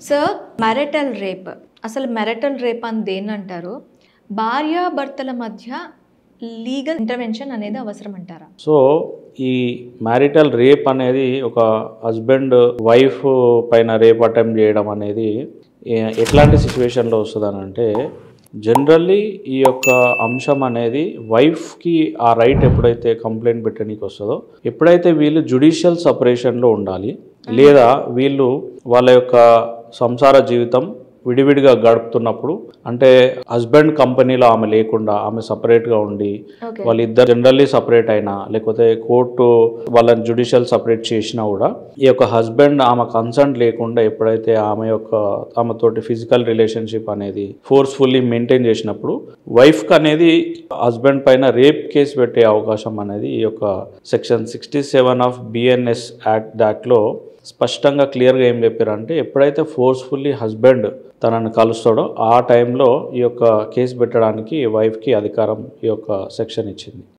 Sir marital rape అసలు marital rape అని దేన్నంటారు? భార్యాభర్తల మధ్య లీగల్ ఇంటర్వెన్షన్ అనేది అవసరం అంటారా? సో ఈ మ్యారిటల్ రేప్ అనేది ఒక హస్బెండ్ వైఫ్ పైన రేప్ అటెంప్ట్ చేయడం అనేది ఎట్లాంటి సిచ్యువేషన్లో వస్తుందనంటే జనరల్లీ ఈ యొక్క అంశం అనేది వైఫ్కి ఆ రైట్ ఎప్పుడైతే కంప్లైంట్ పెట్టడానికి వస్తుందో ఎప్పుడైతే వీళ్ళు జ్యుడిషియల్ సపరేషన్లో ఉండాలి లేదా వీళ్ళు వాళ్ళ యొక్క సంసార జీవితం విడివిడిగా గడుపుతున్నప్పుడు అంటే హస్బెండ్ కంపెనీలో ఆమె లేకుండా ఆమె సపరేట్గా ఉండి వాళ్ళిద్దరు జనరల్లీ సపరేట్ అయినా లేకపోతే కోర్టు వాళ్ళని జ్యుడిషియల్ సపరేట్ చేసినా కూడా ఈ యొక్క హస్బెండ్ ఆమె కన్సర్న్ లేకుండా ఎప్పుడైతే ఆమెతోటి ఫిజికల్ రిలేషన్షిప్ అనేది ఫోర్స్ఫుల్లీ మెయింటైన్ చేసినప్పుడు వైఫ్కి అనేది హస్బెండ్ పైన రేప్ కేసు పెట్టే అవకాశం అనేది ఈ యొక్క సెక్షన్ 67 ఆఫ్ బిఎన్ఎస్ యాక్ట్లో స్పష్టంగా క్లియర్గా ఏం చెప్పారంటే ఎప్పుడైతే ఫోర్స్ఫుల్లీ హస్బెండ్ తనను కలుస్తాడో ఆ టైంలో ఈ యొక్క కేసు పెట్టడానికి వైఫ్కి అధికారం ఈ యొక్క సెక్షన్ ఇచ్చింది.